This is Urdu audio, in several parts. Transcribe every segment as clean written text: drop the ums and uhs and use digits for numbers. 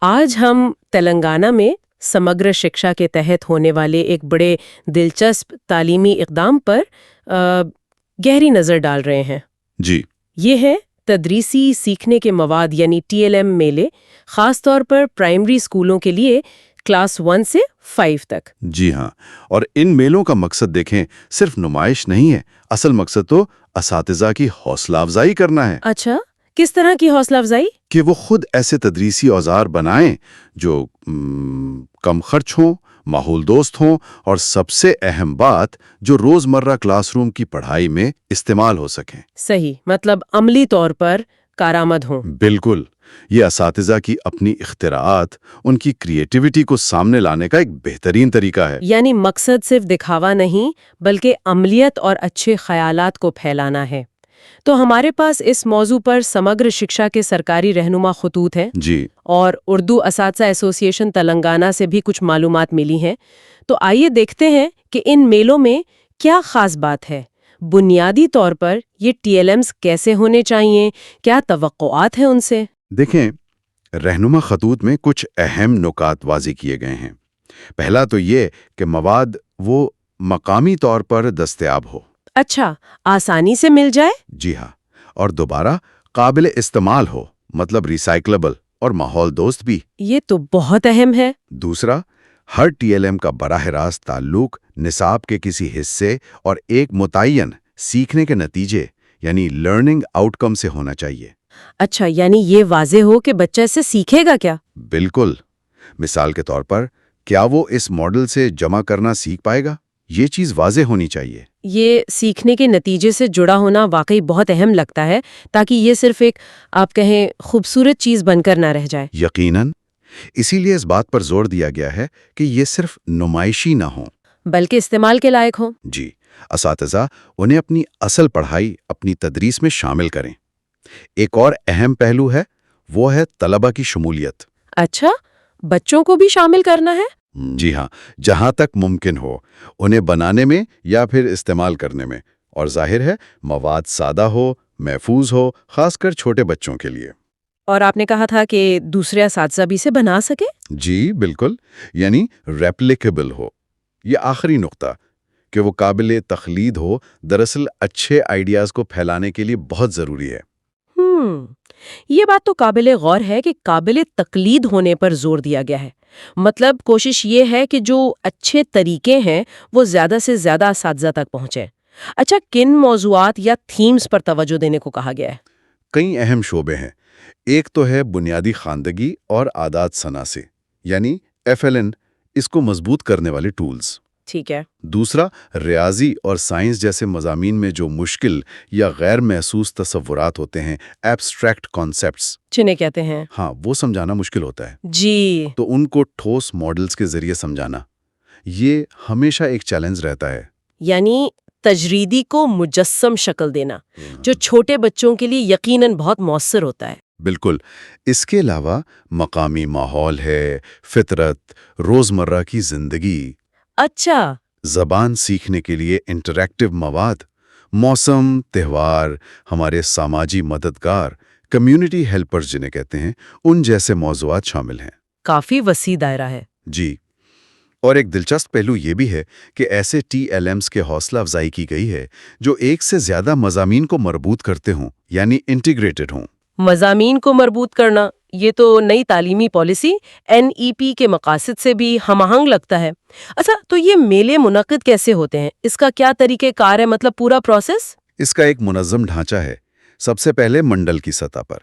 آج ہم تلنگانہ میں سمگر شکشا کے تحت ہونے والے ایک بڑے دلچسپ تعلیمی اقدام پر گہری نظر ڈال رہے ہیں۔ جی، یہ ہے تدریسی سیکھنے کے مواد یعنی TLM میلے، خاص طور پر پرائمری اسکولوں کے لیے کلاس 1 سے 5 تک۔ جی ہاں، اور ان میلوں کا مقصد دیکھیں صرف نمائش نہیں ہے، اصل مقصد تو اساتذہ کی حوصلہ افزائی کرنا ہے۔ اچھا، کس طرح کی حوصلہ افزائی؟ کہ وہ خود ایسے تدریسی اوزار بنائیں جو کم خرچ ہوں، ماحول دوست ہوں، اور سب سے اہم بات جو روزمرہ کلاس روم کی پڑھائی میں استعمال ہو سکیں۔ صحیح، مطلب عملی طور پر کارآمد ہوں۔ بالکل، یہ اساتذہ کی اپنی اختراعات، ان کی کریٹیوٹی کو سامنے لانے کا ایک بہترین طریقہ ہے۔ یعنی مقصد صرف دکھاوا نہیں بلکہ عملیت اور اچھے خیالات کو پھیلانا ہے۔ تو ہمارے پاس اس موضوع پر سمگر شکشا کے سرکاری رہنما خطوط ہیں جی، اور اردو اساتذہ ایسوسی ایشن تلنگانہ سے بھی کچھ معلومات ملی ہیں۔ تو آئیے دیکھتے ہیں کہ ان میلوں میں کیا خاص بات ہے۔ بنیادی طور پر یہ TLMs کیسے ہونے چاہیے، کیا توقعات ہیں ان سے؟ دیکھیں، رہنما خطوط میں کچھ اہم نکات واضح کیے گئے ہیں۔ پہلا تو یہ کہ مواد وہ مقامی طور پر دستیاب ہو۔ اچھا، آسانی سے مل جائے؟ جی ہاں، اور دوبارہ قابل استعمال ہو، مطلب ریسائکلبل اور ماحول دوست بھی۔ یہ تو بہت اہم ہے۔ دوسرا، ہر TLM کا براہ راست تعلق نصاب کے کسی حصے اور ایک متعین سیکھنے کے نتیجے یعنی لرننگ آؤٹ کم سے ہونا چاہیے۔ اچھا، یعنی یہ واضح ہو کہ بچہ اس سے سیکھے گا کیا؟ بالکل، مثال کے طور پر کیا وہ اس ماڈل سے جمع کرنا سیکھ پائے گا؟ یہ چیز واضح ہونی چاہیے۔ یہ سیکھنے کے نتیجے سے جڑا ہونا واقعی بہت اہم لگتا ہے، تاکہ یہ صرف ایک آپ کہیں خوبصورت چیز بن کر نہ رہ جائے۔ یقیناً، اسی لیے اس بات پر زور دیا گیا ہے کہ یہ صرف نمائشی نہ ہوں بلکہ استعمال کے لائق ہوں۔ جی، اساتذہ انہیں اپنی اصل پڑھائی، اپنی تدریس میں شامل کریں۔ ایک اور اہم پہلو ہے، وہ ہے طلبہ کی شمولیت۔ اچھا، بچوں کو بھی شامل کرنا ہے؟ جی ہاں، جہاں تک ممکن ہو انہیں بنانے میں یا پھر استعمال کرنے میں، اور ظاہر ہے مواد سادہ ہو، محفوظ ہو، خاص کر چھوٹے بچوں کے لیے۔ اور آپ نے کہا تھا کہ دوسرے اساتذہ بھی اسے بنا سکے؟ جی بالکل، یعنی ریپلیکیبل ہو۔ یہ آخری نقطہ کہ وہ قابل تقلید ہو، دراصل اچھے آئیڈیاز کو پھیلانے کے لیے بہت ضروری ہے۔ یہ بات تو قابل غور ہے کہ قابل تقلید ہونے پر زور دیا گیا ہے۔ مطلب کوشش یہ ہے کہ جو اچھے طریقے ہیں وہ زیادہ سے زیادہ اساتذہ تک پہنچیں۔ اچھا، کن موضوعات یا تھیمز پر توجہ دینے کو کہا گیا ہے؟ کئی اہم شعبے ہیں۔ ایک تو ہے بنیادی خواندگی اور عادات ثناء، یعنی FLN، اس کو مضبوط کرنے والے ٹولز۔ ٹھیک ہے۔ دوسرا، ریاضی اور سائنس جیسے مضامین میں جو مشکل یا غیر محسوس تصورات ہوتے ہیں، ایبسٹریکٹ کانسیپٹس، جنہیں کہتے ہیں؟ ہاں، وہ سمجھانا مشکل ہوتا ہے، جی۔ تو ان کو ٹھوس ماڈلز کے ذریعے سمجھانا، یہ ہمیشہ ایک چیلنج رہتا ہے۔ یعنی تجریدی کو مجسم شکل دینا، جو چھوٹے بچوں کے لیے یقیناً بہت مؤثر ہوتا ہے۔ بالکل، اس کے علاوہ مقامی ماحول ہے، فطرت، روزمرہ کی زندگی، اچھا، زبان سیکھنے کے لیے انٹریکٹیو مواد، موسم، تہوار، ہمارے سماجی مددگار، کمیونٹی ہیلپرز جنہیں کہتے ہیں، ان جیسے موضوعات شامل ہیں۔ کافی وسیع دائرہ ہے۔ جی، اور ایک دلچسپ پہلو یہ بھی ہے کہ ایسے TLMs کے حوصلہ افزائی کی گئی ہے جو ایک سے زیادہ مضامین کو مربوط کرتے ہوں، یعنی انٹیگریٹڈ ہوں۔ مضامین کو مربوط کرنا، یہ تو نئی تعلیمی پالیسی NEP کے مقاصد سے بھی ہم آہنگ لگتا ہے۔ اچھا، تو یہ میلے منعقد کیسے ہوتے ہیں؟ اس کا کیا طریقہ کار ہے، مطلب پورا پروسیس؟ اس کا ایک منظم ڈھانچہ ہے۔ سب سے پہلے منڈل کی سطح پر،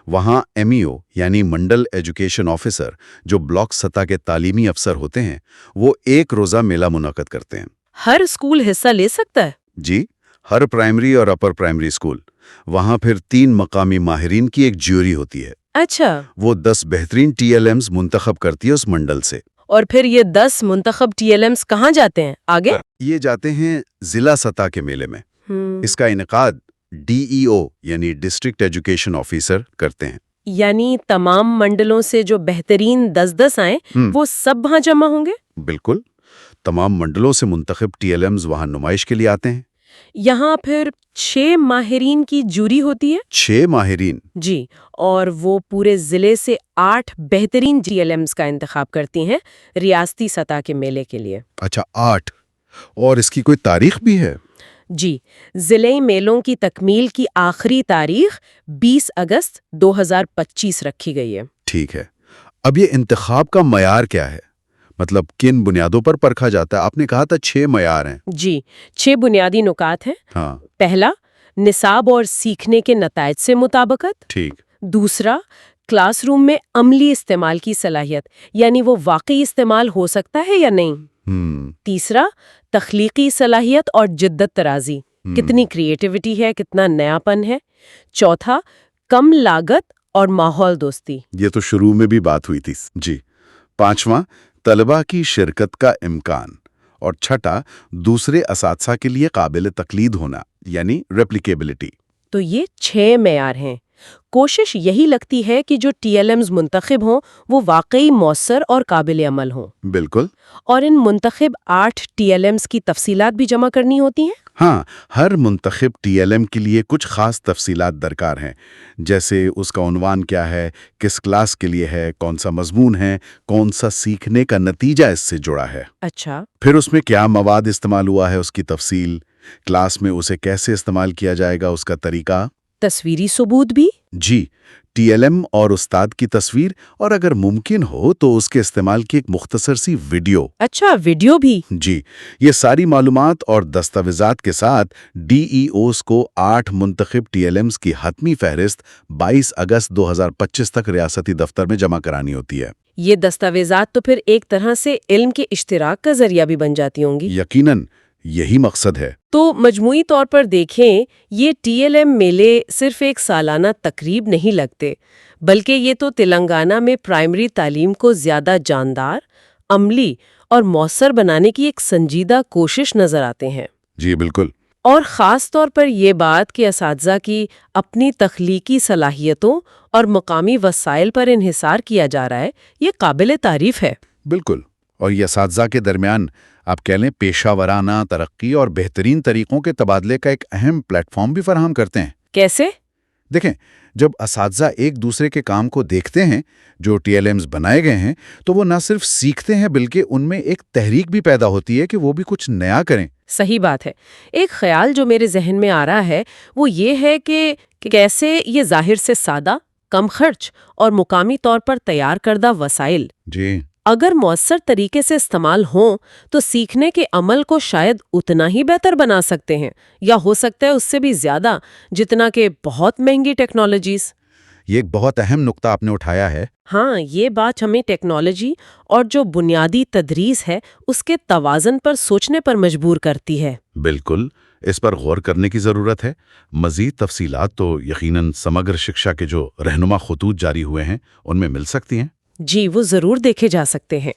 وہاں MEO یعنی منڈل ایجوکیشن آفیسر، جو بلاک سطح کے تعلیمی افسر ہوتے ہیں، وہ ایک روزہ میلہ منعقد کرتے ہیں۔ ہر اسکول حصہ لے سکتا ہے؟ جی، ہر پرائمری اور اپر پرائمری اسکول۔ وہاں پھر 3 مقامی ماہرین کی ایک جیوری ہوتی ہے۔ اچھا، وہ 10 بہترین TLMs منتخب کرتی ہے اس منڈل سے۔ اور پھر یہ 10 منتخب TLMs کہاں جاتے ہیں آگے؟ یہ جاتے ہیں ضلع سطح کے میلے میں۔ اس کا انعقاد DEO یعنی ڈسٹرکٹ ایجوکیشن آفیسر کرتے ہیں۔ یعنی تمام منڈلوں سے جو بہترین 10 آئیں وہ سب وہاں جمع ہوں گے؟ بالکل، تمام منڈلوں سے منتخب TLMs وہاں نمائش کے لیے آتے ہیں۔ یہاں پھر 6 ماہرین کی جوری ہوتی ہے 6 ماہرین؟ جی، اور وہ پورے ضلع سے 8 بہترین TLMs کا انتخاب کرتی ہیں ریاستی سطح کے میلے کے لیے۔ اچھا 8، اور اس کی کوئی تاریخ بھی ہے؟ جی، ضلعی میلوں کی تکمیل کی آخری تاریخ 20 اگست 2025 رکھی گئی ہے۔ ٹھیک ہے، اب یہ انتخاب کا معیار کیا ہے؟ مطلب کن بنیادوں پر پرکھا جاتا ہے؟ آپ نے کہا تھا 6 معیار ہیں۔ جی، 6 بنیادی نکات ہیں۔ ہاں پہلا، نصاب اور سیکھنے کے نتائج سے مطابقت۔ ٹھیک۔ دوسرا، کلاس روم میں عملی استعمال کی صلاحیت، یعنی وہ واقعی استعمال ہو سکتا ہے یا نہیں۔ تیسرا، تخلیقی صلاحیت اور جدت طرازی، کتنی کریٹیوٹی ہے، کتنا نیاپن ہے۔ چوتھا، کم لاگت اور ماحول دوستی۔ یہ تو شروع میں بھی بات ہوئی تھی۔ جی۔ پانچواں، طلبہ کی شرکت کا امکان، اور چھٹا، دوسرے اساتذہ کے لیے قابل تقلید ہونا، یعنی ریپلیکیبلٹی۔ تو یہ 6 معیار ہیں۔ کوشش یہی لگتی ہے کہ جو TLMs منتخب ہوں وہ واقعی مؤثر اور قابل عمل ہوں۔ بالکل۔ اور ان منتخب 8 TLMs کی تفصیلات بھی جمع کرنی ہوتی ہیں؟ ہاں، ہر منتخب TLM کے لیے کچھ خاص تفصیلات درکار ہیں، جیسے اس کا عنوان کیا ہے، کس کلاس کے لیے ہے، کون سا مضمون ہے، کون سا سیکھنے کا نتیجہ اس سے جڑا ہے۔ اچھا۔ پھر اس میں کیا مواد استعمال ہوا ہے، اس کی تفصیل، کلاس میں اسے کیسے استعمال کیا جائے گا، اس کا طریقہ۔ تصویری ثبوت بھی؟ جی، TLM اور استاد کی تصویر، اور اگر ممکن ہو تو اس کے استعمال کی ایک مختصر سی ویڈیو۔ اچھا، ویڈیو بھی؟ جی، یہ ساری معلومات اور دستاویزات کے ساتھ DEOs کو 8 منتخب TLMs کی حتمی فہرست 22 اگست 2025 تک ریاستی دفتر میں جمع کرانی ہوتی ہے۔ یہ دستاویزات تو پھر ایک طرح سے علم کے اشتراک کا ذریعہ بھی بن جاتی ہوں گی۔ یقیناً یہی مقصد ہے۔ تو مجموعی طور پر دیکھیں، یہ TLM میلے صرف ایک سالانہ تقریب نہیں لگتے، بلکہ یہ تو تلنگانہ میں پرائمری تعلیم کو زیادہ جاندار، عملی اور مؤثر بنانے کی ایک سنجیدہ کوشش نظر آتے ہیں۔ جی بالکل۔ اور خاص طور پر یہ بات کہ اساتذہ کی اپنی تخلیقی صلاحیتوں اور مقامی وسائل پر انحصار کیا جا رہا ہے، یہ قابل تعریف ہے۔ بالکل، اور یہ اساتذہ کے درمیان آپ کہہ لیں پیشہ ورانہ ترقی اور بہترین طریقوں کے تبادلے کا ایک اہم پلیٹ فارم بھی فراہم کرتے ہیں۔ کیسے؟ دیکھیں، جب اساتذہ ایک دوسرے کے کام کو دیکھتے ہیں جو TLMs بنائے گئے ہیں، تو وہ نہ صرف سیکھتے ہیں بلکہ ان میں ایک تحریک بھی پیدا ہوتی ہے کہ وہ بھی کچھ نیا کریں۔ صحیح بات ہے۔ ایک خیال جو میرے ذہن میں آ رہا ہے وہ یہ ہے کہ کیسے یہ ظاہر سے سادہ، کم خرچ اور مقامی طور پر تیار کردہ وسائل جی اگر مؤثر طریقے سے استعمال ہوں تو سیکھنے کے عمل کو شاید اتنا ہی بہتر بنا سکتے ہیں، یا ہو سکتا ہے اس سے بھی زیادہ، جتنا کہ بہت مہنگی ٹیکنالوجیز۔ یہ ایک بہت اہم نقطہ آپ نے اٹھایا ہے۔ ہاں، یہ بات ہمیں ٹیکنالوجی اور جو بنیادی تدریس ہے اس کے توازن پر سوچنے پر مجبور کرتی ہے۔ بالکل، اس پر غور کرنے کی ضرورت ہے۔ مزید تفصیلات تو یقیناً سمگر شکشا کے جو رہنما خطوط جاری ہوئے ہیں ان میں مل سکتی ہیں۔ جی، وہ ضرور دیکھے جا سکتے ہیں۔